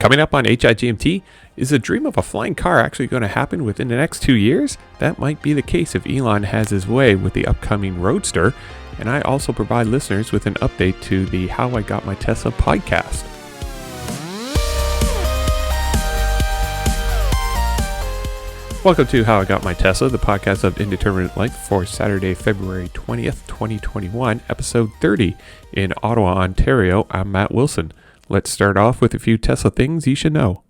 Coming up on HIGMT, is the dream of a flying car actually going to happen within the next 2 years? That might be the case if Elon has his way with the upcoming Roadster. And I also provide listeners with an update to the How I Got My Tesla podcast. Welcome to How I Got My Tesla, the podcast of indeterminate length for Saturday, February 20th, 2021, episode 30 in Ottawa, Ontario. I'm Matt Wilson. Let's start off with a few Tesla things you should know.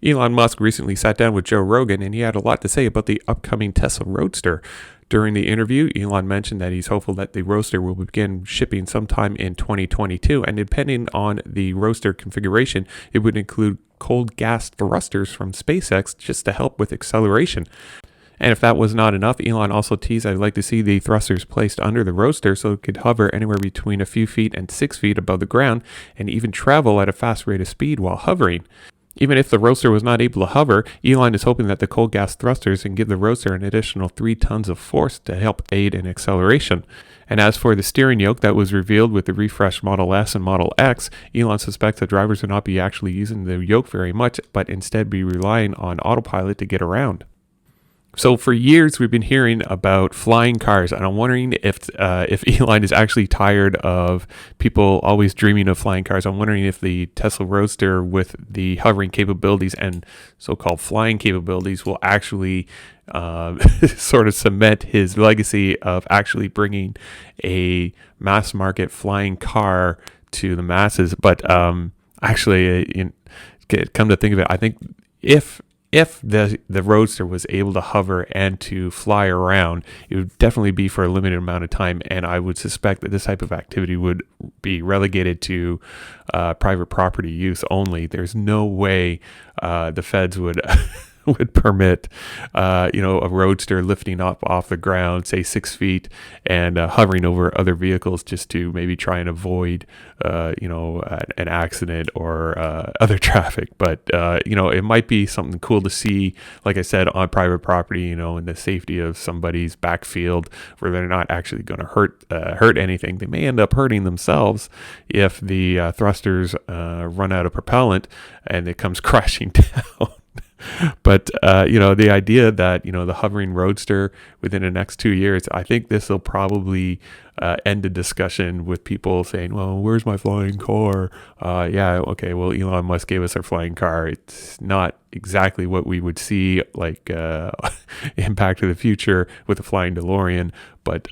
Elon Musk recently sat down with Joe Rogan and he had a lot to say about the upcoming Tesla Roadster. During the interview, Elon mentioned that he's hopeful that the Roadster will begin shipping sometime in 2022, and depending on the Roadster configuration, it would include cold gas thrusters from SpaceX just to help with acceleration. And if that was not enough, Elon also teased I'd like to see the thrusters placed under the Roadster so it could hover anywhere between a few feet and 6 feet above the ground and even travel at a fast rate of speed while hovering. Even if the Roadster was not able to hover, Elon is hoping that the cold gas thrusters can give the Roadster an additional 3 tons of force to help aid in acceleration. And as for the steering yoke that was revealed with the refreshed Model S and Model X, Elon suspects that drivers will not be actually using the yoke very much, but instead be relying on autopilot to get around. So for years we've been hearing about flying cars, and I'm wondering if Elon is actually tired of people always dreaming of flying cars. I'm wondering if the Tesla Roadster with the hovering capabilities and so-called flying capabilities will actually sort of cement his legacy of actually bringing a mass market flying car to the masses. But actually, come to think of it, I think if the Roadster was able to hover and to fly around, it would definitely be for a limited amount of time, and I would suspect that this type of activity would be relegated to private property use only. There's no way the feds would would permit a Roadster lifting up off the ground, say 6 feet, and hovering over other vehicles just to maybe try and avoid an accident or other traffic. But it might be something cool to see, like I said, on private property, in the safety of somebody's backfield, where they're not actually going to hurt anything. They may end up hurting themselves if the thrusters run out of propellant and it comes crashing down. But, the idea that, the hovering Roadster within the next 2 years, I think this will probably end the discussion with people saying, well, where's my flying car? Elon Musk gave us our flying car. It's not exactly what we would see like Impact of the Future with the flying DeLorean, but,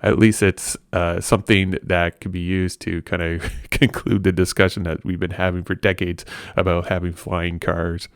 at least it's something that could be used to kind of conclude the discussion that we've been having for decades about having flying cars.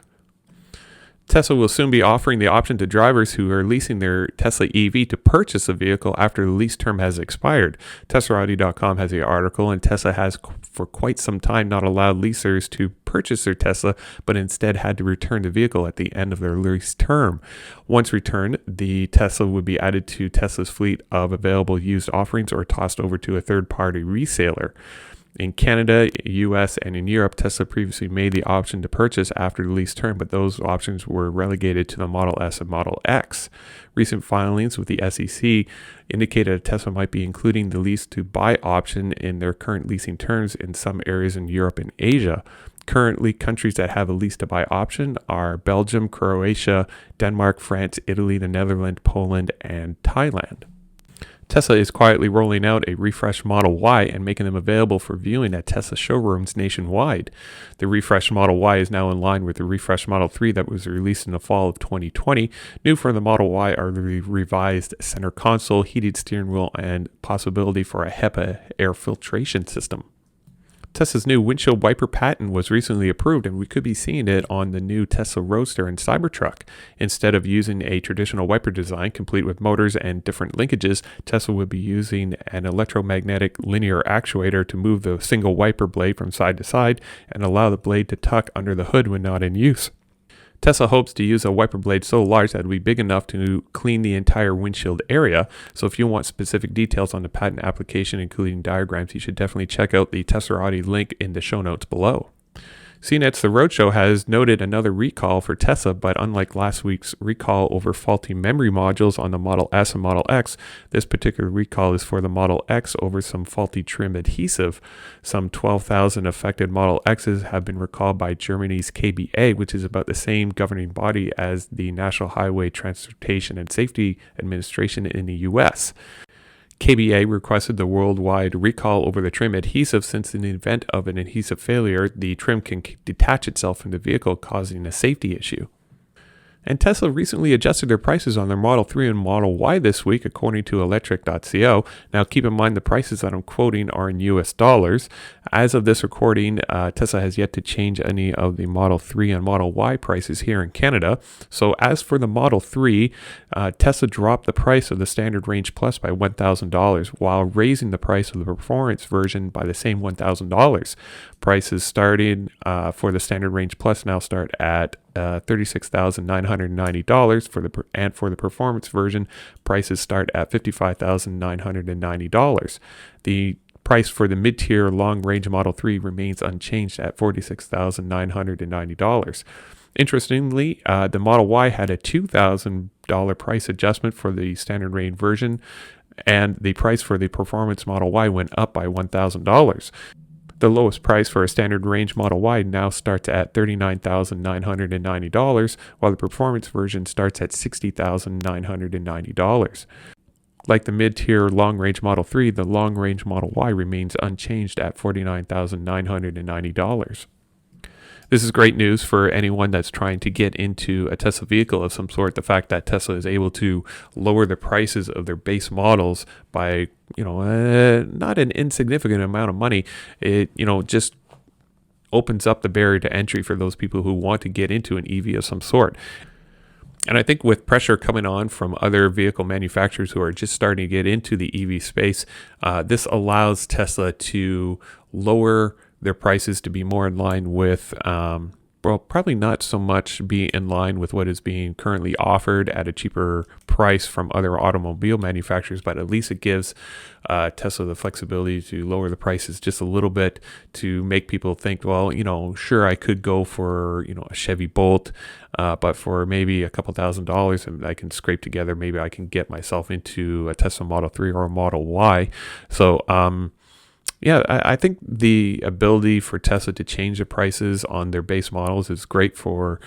Tesla will soon be offering the option to drivers who are leasing their Tesla EV to purchase a vehicle after the lease term has expired. TeslaRadio.com has the article, and Tesla has for quite some time not allowed leasers to purchase their Tesla, but instead had to return the vehicle at the end of their lease term. Once returned, the Tesla would be added to Tesla's fleet of available used offerings or tossed over to a third-party reseller. In Canada, US, and in Europe, Tesla previously made the option to purchase after the lease term, but those options were relegated to the Model S and Model X. Recent filings with the SEC indicated that Tesla might be including the lease-to-buy option in their current leasing terms in some areas in Europe and Asia. Currently, countries that have a lease-to-buy option are Belgium, Croatia, Denmark, France, Italy, the Netherlands, Poland, and Thailand. Tesla is quietly rolling out a refreshed Model Y and making them available for viewing at Tesla showrooms nationwide. The refreshed Model Y is now in line with the refreshed Model 3 that was released in the fall of 2020. New for the Model Y are the revised center console, heated steering wheel, and possibility for a HEPA air filtration system. Tesla's new windshield wiper patent was recently approved, and we could be seeing it on the new Tesla Roadster and Cybertruck. Instead of using a traditional wiper design complete with motors and different linkages, Tesla would be using an electromagnetic linear actuator to move the single wiper blade from side to side and allow the blade to tuck under the hood when not in use. Tesla hopes to use a wiper blade so large that it will be big enough to clean the entire windshield area. So if you want specific details on the patent application, including diagrams, you should definitely check out the Teslarati link in the show notes below. CNET's The Roadshow has noted another recall for Tesla, but unlike last week's recall over faulty memory modules on the Model S and Model X, this particular recall is for the Model X over some faulty trim adhesive. Some 12,000 affected Model X's have been recalled by Germany's KBA, which is about the same governing body as the National Highway Transportation and Safety Administration in the U.S. KBA requested the worldwide recall over the trim adhesive since in the event of an adhesive failure, the trim can detach itself from the vehicle, causing a safety issue. And Tesla recently adjusted their prices on their Model 3 and Model Y this week, according to electric.co. Now, keep in mind the prices that I'm quoting are in US dollars. As of this recording, Tesla has yet to change any of the Model 3 and Model Y prices here in Canada. So as for the Model 3, Tesla dropped the price of the Standard Range Plus by $1,000 while raising the price of the Performance version by the same $1,000. Prices starting for the Standard Range Plus now start at $36,990 for the Performance version, prices start at $55,990. The price for the mid-tier long-range Model 3 remains unchanged at $46,990. Interestingly, the Model Y had a $2,000 price adjustment for the standard range version, and the price for the Performance Model Y went up by $1,000. The lowest price for a standard range Model Y now starts at $39,990, while the Performance version starts at $60,990. Like the mid-tier long-range Model 3, the long-range Model Y remains unchanged at $49,990. This is great news for anyone that's trying to get into a Tesla vehicle of some sort. The fact that Tesla is able to lower the prices of their base models by, not an insignificant amount of money, it, just opens up the barrier to entry for those people who want to get into an EV of some sort. And I think with pressure coming on from other vehicle manufacturers who are just starting to get into the EV space, this allows Tesla to lower their prices to be more in line with, probably not so much be in line with what is being currently offered at a cheaper price from other automobile manufacturers, but at least it gives Tesla the flexibility to lower the prices just a little bit to make people think, well, sure, I could go for, a Chevy Bolt, but for maybe a couple $1,000s and I can scrape together, maybe I can get myself into a Tesla Model 3 or a Model Y. So, I think the ability for Tesla to change the prices on their base models is great for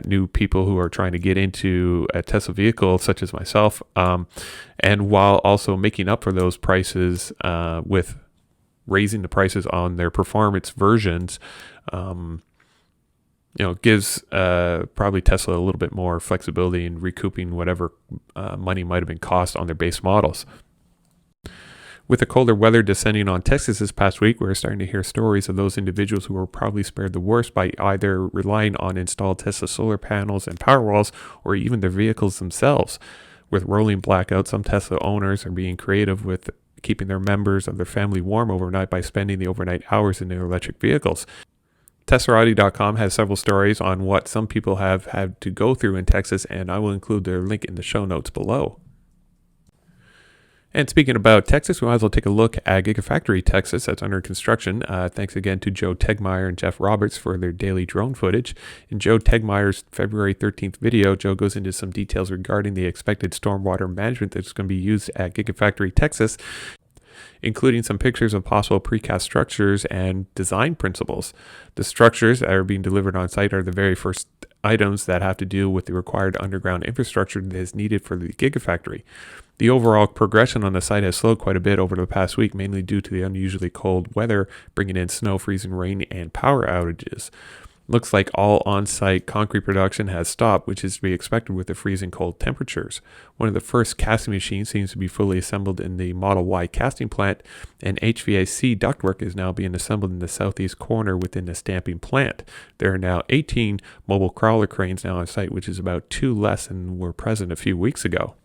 new people who are trying to get into a Tesla vehicle, such as myself, and while also making up for those prices with raising the prices on their Performance versions, gives probably Tesla a little bit more flexibility in recouping whatever money might have been cost on their base models. With the colder weather descending on Texas this past week, we're starting to hear stories of those individuals who were probably spared the worst by either relying on installed Tesla solar panels and Powerwalls or even their vehicles themselves. With rolling blackouts, some Tesla owners are being creative with keeping their members of their family warm overnight by spending the overnight hours in their electric vehicles. TeslaAudio.com has several stories on what some people have had to go through in Texas, and I will include their link in the show notes below. And speaking about Texas, we might as well take a look at Gigafactory Texas that's under construction. Thanks again to Joe Tegmeyer and Jeff Roberts for their daily drone footage. In Joe Tegmeyer's February 13th video, Joe goes into some details regarding the expected stormwater management that's going to be used at Gigafactory Texas, including some pictures of possible precast structures and design principles. The structures that are being delivered on site are the very first items that have to do with the required underground infrastructure that is needed for the Gigafactory. The overall progression on the site has slowed quite a bit over the past week, mainly due to the unusually cold weather, bringing in snow, freezing rain, and power outages. Looks like all on-site concrete production has stopped, which is to be expected with the freezing cold temperatures. One of the first casting machines seems to be fully assembled in the Model Y casting plant, and HVAC ductwork is now being assembled in the southeast corner within the stamping plant. There are now 18 mobile crawler cranes now on site, which is about 2 less than were present a few weeks ago.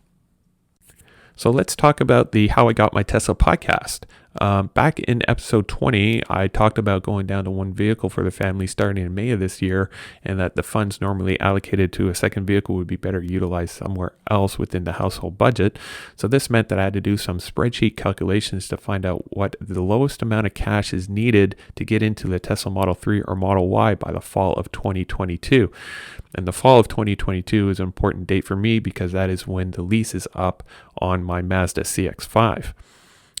So let's talk about the How I Got My Tesla podcast. Back in episode 20, I talked about going down to one vehicle for the family starting in May of this year, and that the funds normally allocated to a second vehicle would be better utilized somewhere else within the household budget. So this meant that I had to do some spreadsheet calculations to find out what the lowest amount of cash is needed to get into the Tesla Model 3 or Model Y by the fall of 2022. And the fall of 2022 is an important date for me because that is when the lease is up on my Mazda CX-5.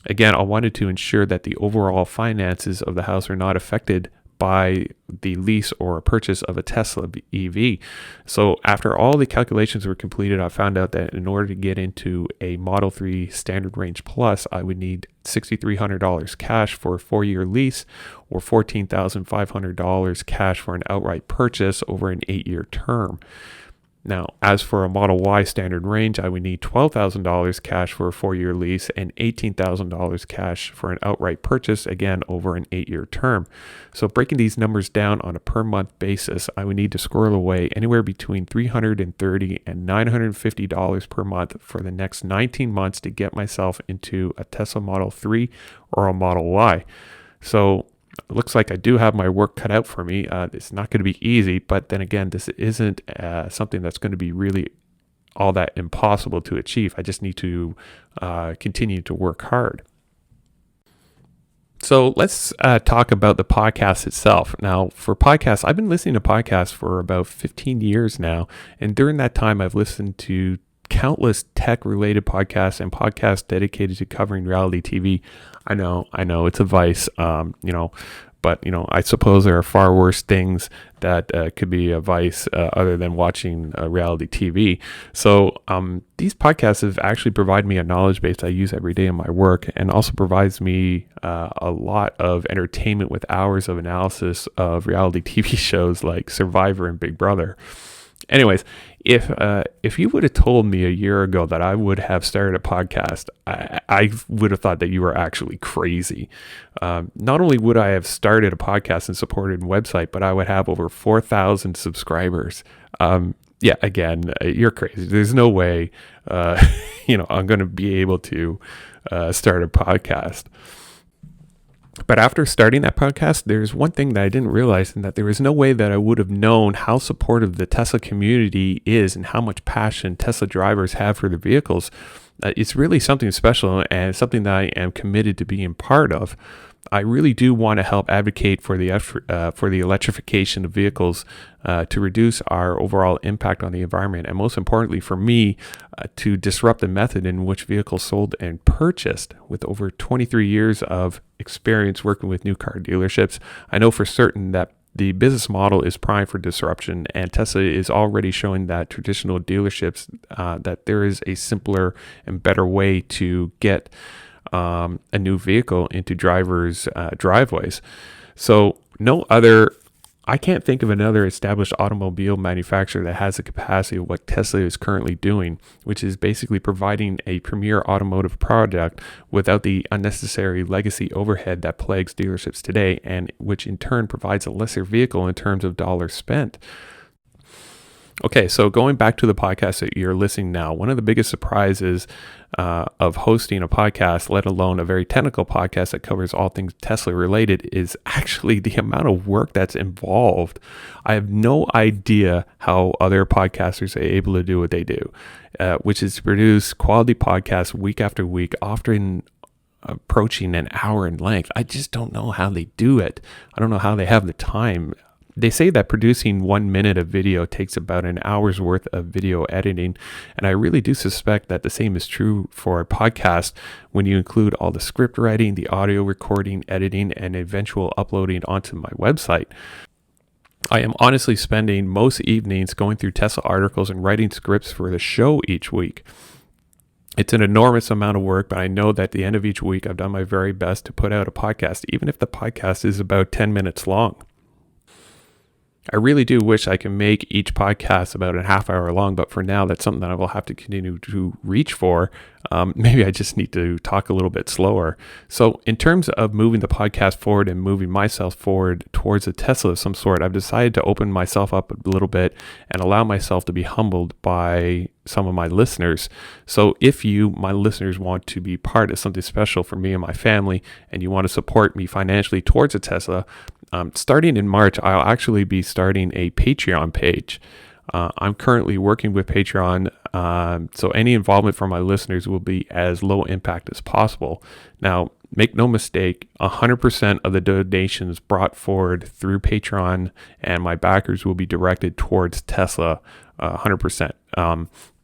Again, I wanted to ensure that the overall finances of the house are not affected by the lease or purchase of a Tesla EV. So after all the calculations were completed, I found out that in order to get into a Model 3 Standard Range Plus, I would need $6,300 cash for a 4-year lease or $14,500 cash for an outright purchase over an 8-year term. Now, as for a Model Y Standard Range, I would need $12,000 cash for a 4-year lease and $18,000 cash for an outright purchase, again, over an 8-year term. So breaking these numbers down on a per month basis, I would need to squirrel away anywhere between $330 and $950 per month for the next 19 months to get myself into a Tesla Model 3 or a Model Y. So it looks like I do have my work cut out for me. It's not going to be easy, but then again, this isn't something that's going to be really all that impossible to achieve. I just need to continue to work hard. So let's talk about the podcast itself. Now, for podcasts, I've been listening to podcasts for about 15 years now, and during that time, I've listened to countless tech-related podcasts and podcasts dedicated to covering reality TV. I know, it's a vice, but I suppose there are far worse things that could be a vice other than watching reality TV. So these podcasts have actually provided me a knowledge base I use every day in my work, and also provides me a lot of entertainment with hours of analysis of reality TV shows like Survivor and Big Brother. Anyways, if you would have told me a year ago that I would have started a podcast, I would have thought that you were actually crazy. Not only would I have started a podcast and supported a website, but I would have over 4,000 subscribers. Again, you're crazy. There's no way, I'm going to be able to start a podcast. But after starting that podcast, there's one thing that I didn't realize, and that there was no way that I would have known how supportive the Tesla community is and how much passion Tesla drivers have for their vehicles. It's really something special and something that I am committed to being part of. I really do want to help advocate for the electrification of vehicles to reduce our overall impact on the environment, and most importantly for me, to disrupt the method in which vehicles sold and purchased. With over 23 years of experience working with new car dealerships, I know for certain that the business model is primed for disruption, and Tesla is already showing that traditional dealerships that there is a simpler and better way to get a new vehicle into drivers' driveways. So I can't think of another established automobile manufacturer that has the capacity of what Tesla is currently doing, which is basically providing a premier automotive product without the unnecessary legacy overhead that plagues dealerships today, and which in turn provides a lesser vehicle in terms of dollars spent. Okay, so going back to the podcast that you're listening now, one of the biggest surprises of hosting a podcast, let alone a very technical podcast that covers all things Tesla related, is actually the amount of work that's involved. I have no idea how other podcasters are able to do what they do, which is to produce quality podcasts week after week, often approaching an hour in length. I just don't know how they do it. I don't know how they have the time. They say that producing 1 minute of video takes about an hour's worth of video editing, and I really do suspect that the same is true for a podcast when you include all the script writing, the audio recording, editing, and eventual uploading onto my website. I am honestly spending most evenings going through Tesla articles and writing scripts for the show each week. It's an enormous amount of work, but I know that at the end of each week, I've done my very best to put out a podcast, even if the podcast is about 10 minutes long. I really do wish I could make each podcast about a half hour long, but for now, that's something that I will have to continue to reach for. Maybe I just need to talk a little bit slower. So in terms of moving the podcast forward and moving myself forward towards a Tesla of some sort, I've decided to open myself up a little bit and allow myself to be humbled by some of my listeners. So if you, my listeners, want to be part of something special for me and my family, and you want to support me financially towards a Tesla, starting in March, I'll actually be starting a Patreon page. I'm currently working with Patreon, so any involvement from my listeners will be as low impact as possible. Now, make no mistake, 100% of the donations brought forward through Patreon and my backers will be directed towards Tesla, 100%.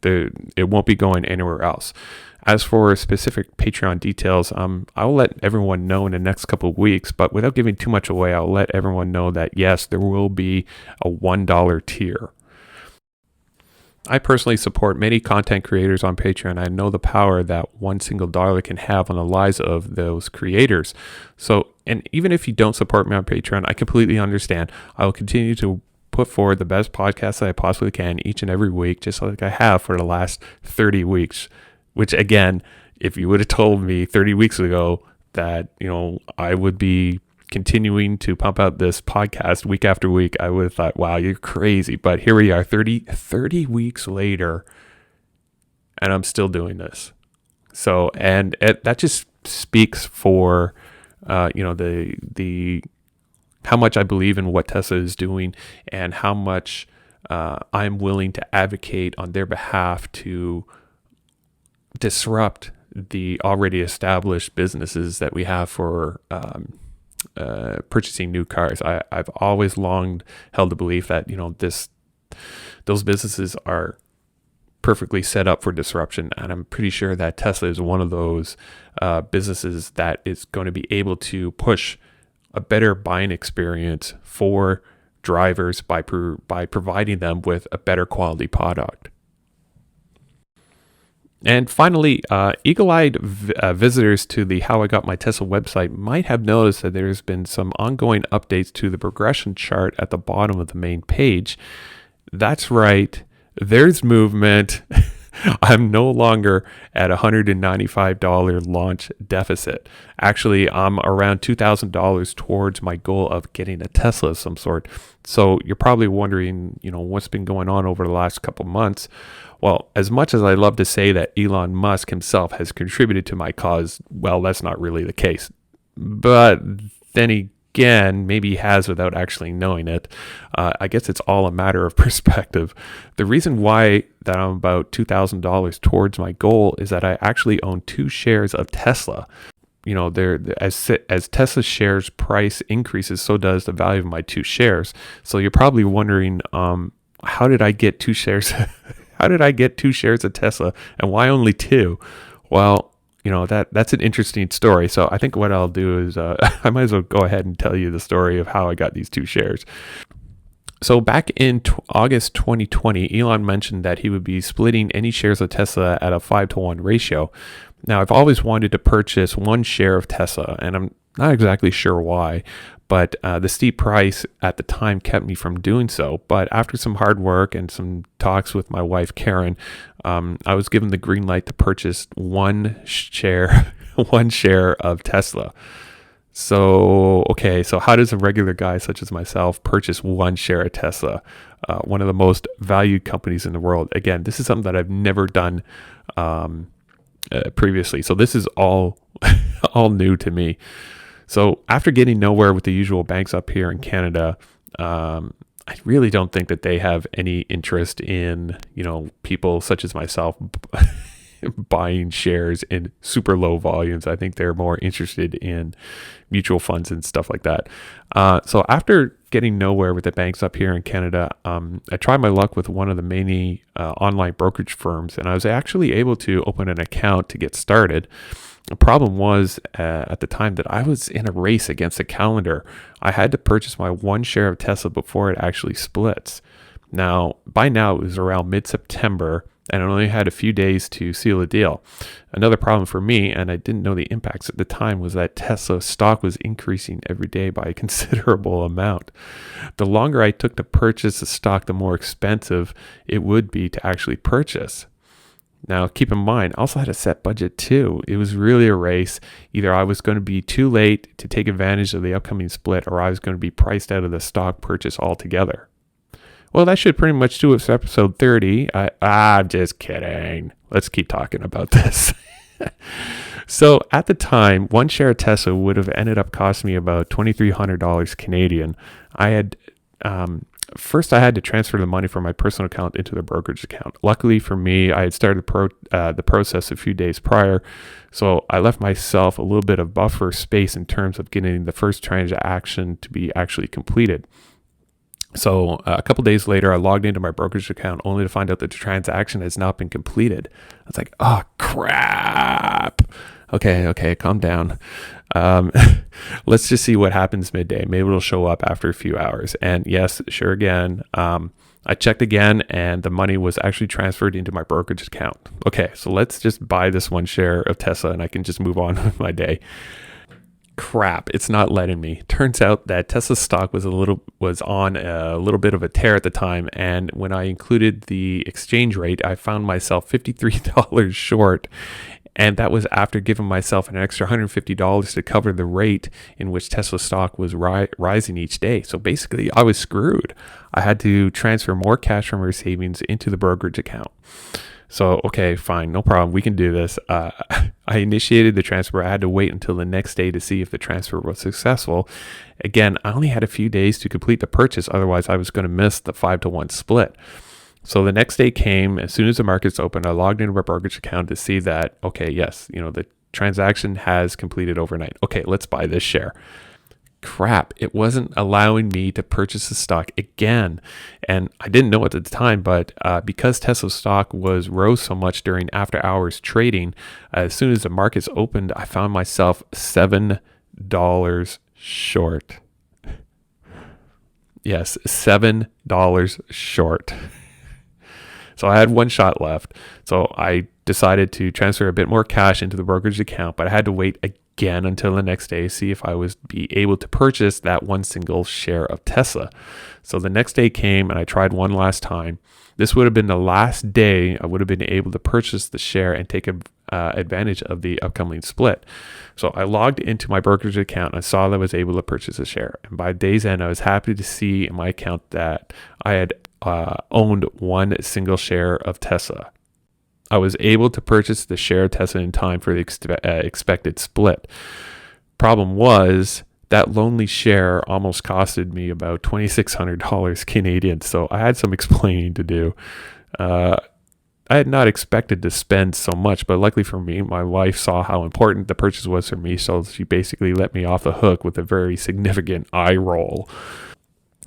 It won't be going anywhere else. As for specific Patreon details, I'll let everyone know in the next couple of weeks, but without giving too much away, I'll let everyone know that yes, there will be a $1 tier. I personally support many content creators on Patreon. I know the power that one single dollar can have on the lives of those creators. So, and even if you don't support me on Patreon, I completely understand. I will continue to put forward the best podcast that I possibly can each and every week, just like I have for the last 30 weeks, which again, if you would have told me 30 weeks ago that, I would be continuing to pump out this podcast week after week, I would have thought, wow, you're crazy. But here we are 30 weeks later, and I'm still doing this. So, and that just speaks for, the how much I believe in what Tesla is doing and how much I'm willing to advocate on their behalf to disrupt the already established businesses that we have for purchasing new cars. I've always held the belief that those businesses are perfectly set up for disruption, and I'm pretty sure that Tesla is one of those businesses that is going to be able to push a better buying experience for drivers by providing them with a better quality product. And finally, eagle-eyed visitors to the How I Got My Tesla website might have noticed that there's been some ongoing updates to the progression chart at the bottom of the main page. That's right, there's movement. I'm no longer at $195 launch deficit. Actually, I'm around $2,000 towards my goal of getting a Tesla of some sort. So you're probably wondering, what's been going on over the last couple months. Well, as much as I love to say that Elon Musk himself has contributed to my cause, well, that's not really the case. But then again, maybe he has without actually knowing it. I guess it's all a matter of perspective. The reason why that I'm about $2,000 towards my goal is that I actually own 2 shares of Tesla. As Tesla's shares price increases, so does the value of my 2 shares. So you're probably wondering, how did I get 2 shares? How did I get 2 shares of Tesla, and why only 2? Well, that's an interesting story. So I think what I'll do is I might as well go ahead and tell you the story of how I got these 2 shares. So back in August 2020, Elon mentioned that he would be splitting any shares of Tesla at a 5-to-1 ratio. Now, I've always wanted to purchase 1 share of Tesla, and I'm not exactly sure why, but the steep price at the time kept me from doing so. But after some hard work and some talks with my wife, Karen, I was given the green light to purchase 1 share, 1 share of Tesla. So how does a regular guy such as myself purchase 1 share of Tesla, one of the most valued companies in the world? Again, this is something that I've never done previously. So this is all new to me. So after getting nowhere with the usual banks up here in Canada, I really don't think that they have any interest in, people such as myself buying shares in super low volumes. I think they're more interested in mutual funds and stuff like that. So after getting nowhere with the banks up here in Canada, I tried my luck with one of the many online brokerage firms, and I was actually able to open an account to get started. The problem was at the time that I was in a race against the calendar. I had to purchase my 1 share of Tesla before it actually splits. Now, by now it was around mid-September, and I only had a few days to seal the deal. Another problem for me, and I didn't know the impacts at the time, was that Tesla stock was increasing every day by a considerable amount. The longer I took to purchase the stock, the more expensive it would be to actually purchase. Now, keep in mind, I also had a set budget too. It was really a race. Either I was going to be too late to take advantage of the upcoming split, or I was going to be priced out of the stock purchase altogether. Well, that should pretty much do it for episode 30. I'm just kidding. Let's keep talking about this. So at the time, one share of Tesla would have ended up costing me about $2,300 Canadian. I had first I had to transfer the money from my personal account into the brokerage account. Luckily for me, I had started the process a few days prior, so I left myself a little bit of buffer space in terms of getting the first transaction to be actually completed. So a couple days later, I logged into my brokerage account only to find out that the transaction has not been completed. I was like, oh, crap. Okay, calm down. Let's just see what happens midday. Maybe it'll show up after a few hours. And yes, sure again. I checked again and the money was actually transferred into my brokerage account. Okay, so let's just buy this one share of Tesla and I can just move on with my day. Crap, it's not letting me. Turns out that Tesla stock was on a little bit of a tear at the time, and when I included the exchange rate, I found myself $53 short, and that was after giving myself an extra $150 to cover the rate in which Tesla stock was rising each day. So basically, I was screwed. I had to transfer more cash from our savings into the brokerage account. So, okay, fine, no problem. We can do this. I initiated the transfer. I had to wait until the next day to see if the transfer was successful. Again, I only had a few days to complete the purchase. Otherwise, I was going to miss the 5-to-1 split. So the next day came. As soon as the markets opened, I logged into my brokerage account to see that, okay, yes, the transaction has completed overnight. Okay, let's buy this share. Crap, it wasn't allowing me to purchase the stock again. And I didn't know at the time, but because Tesla stock rose so much during after hours trading, as soon as the markets opened, I found myself $7 short. Yes, $7 short. So I had one shot left. So I decided to transfer a bit more cash into the brokerage account, but I had to wait again until the next day, see if I was be able to purchase that one single share of Tesla. So the next day came and I tried one last time. This would have been the last day I would have been able to purchase the share and take advantage of the upcoming split. So I logged into my brokerage account and I saw that I was able to purchase a share. And by day's end, I was happy to see in my account that I had owned one single share of Tesla. I was able to purchase the share of Tesla in time for the expected split. Problem was that lonely share almost costed me about $2,600 Canadian. So I had some explaining to do. I had not expected to spend so much, but luckily for me, my wife saw how important the purchase was for me. So she basically let me off the hook with a very significant eye roll.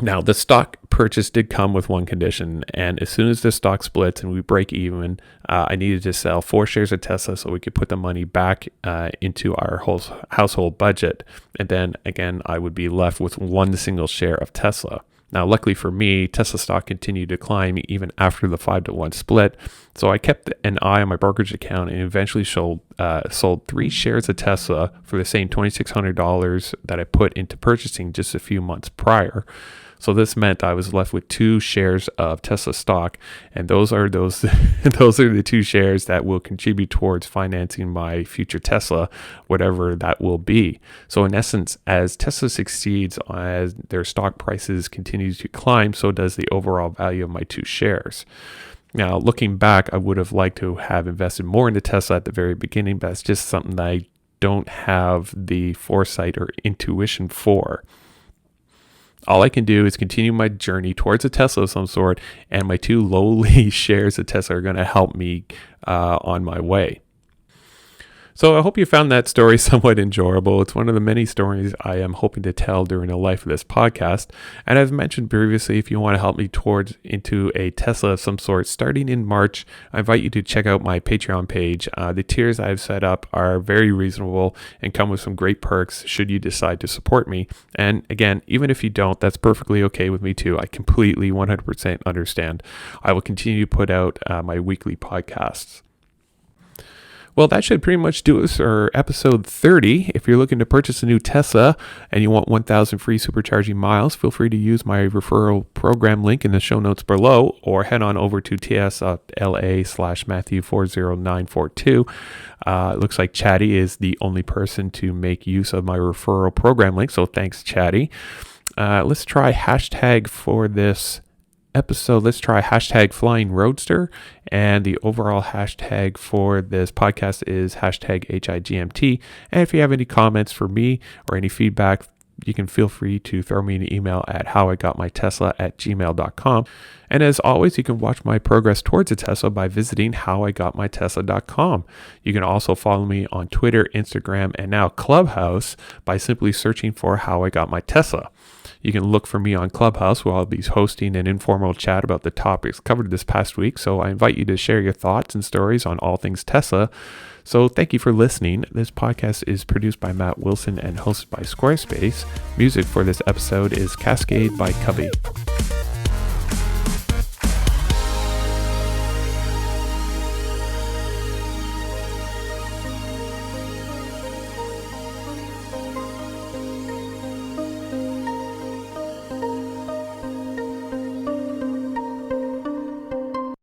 Now, the stock purchase did come with one condition, and as soon as the stock splits and we break even, I needed to sell 4 shares of Tesla so we could put the money back into our whole household budget. And then, again, I would be left with one single share of Tesla. Now, luckily for me, Tesla stock continued to climb even after the 5-to-1 split. So I kept an eye on my brokerage account and eventually sold 3 shares of Tesla for the same $2,600 that I put into purchasing just a few months prior. So this meant I was left with 2 shares of Tesla stock, and those are the 2 shares that will contribute towards financing my future Tesla, whatever that will be. So in essence, as Tesla succeeds, as their stock prices continue to climb, so does the overall value of my 2 shares. Now, looking back, I would have liked to have invested more into Tesla at the very beginning, but it's just something that I don't have the foresight or intuition for. All I can do is continue my journey towards a Tesla of some sort, and my 2 lowly shares of Tesla are going to help me on my way. So I hope you found that story somewhat enjoyable. It's one of the many stories I am hoping to tell during the life of this podcast. And as mentioned previously, if you want to help me into a Tesla of some sort starting in March, I invite you to check out my Patreon page. The tiers I've set up are very reasonable and come with some great perks should you decide to support me. And again, even if you don't, that's perfectly okay with me too. I completely 100% understand. I will continue to put out my weekly podcasts. Well, that should pretty much do it for episode 30. If you're looking to purchase a new Tesla and you want 1,000 free supercharging miles, feel free to use my referral program link in the show notes below, or head on over to ts.la/Matthew40942. It looks like Chatty is the only person to make use of my referral program link, so thanks, Chatty. Let's try hashtag for this episode, let's try hashtag flying roadster. And the overall hashtag for this podcast is hashtag HIGMT. And if you have any comments for me or any feedback, you can feel free to throw me an email at HowIGotMyTesla@gmail.com. And as always, you can watch my progress towards a Tesla by visiting HowIGotMyTesla.com. You can also follow me on Twitter, Instagram, and now ClubHouse by simply searching for How I Got My Tesla. You can look for me on ClubHouse, where I'll be hosting an informal chat about the topics covered this past week. So I invite you to share your thoughts and stories on all things Tesla. So thank you for listening. This podcast is produced by Matt Wilson and hosted by Squarespace. Music for this episode is Cascade by Cubby.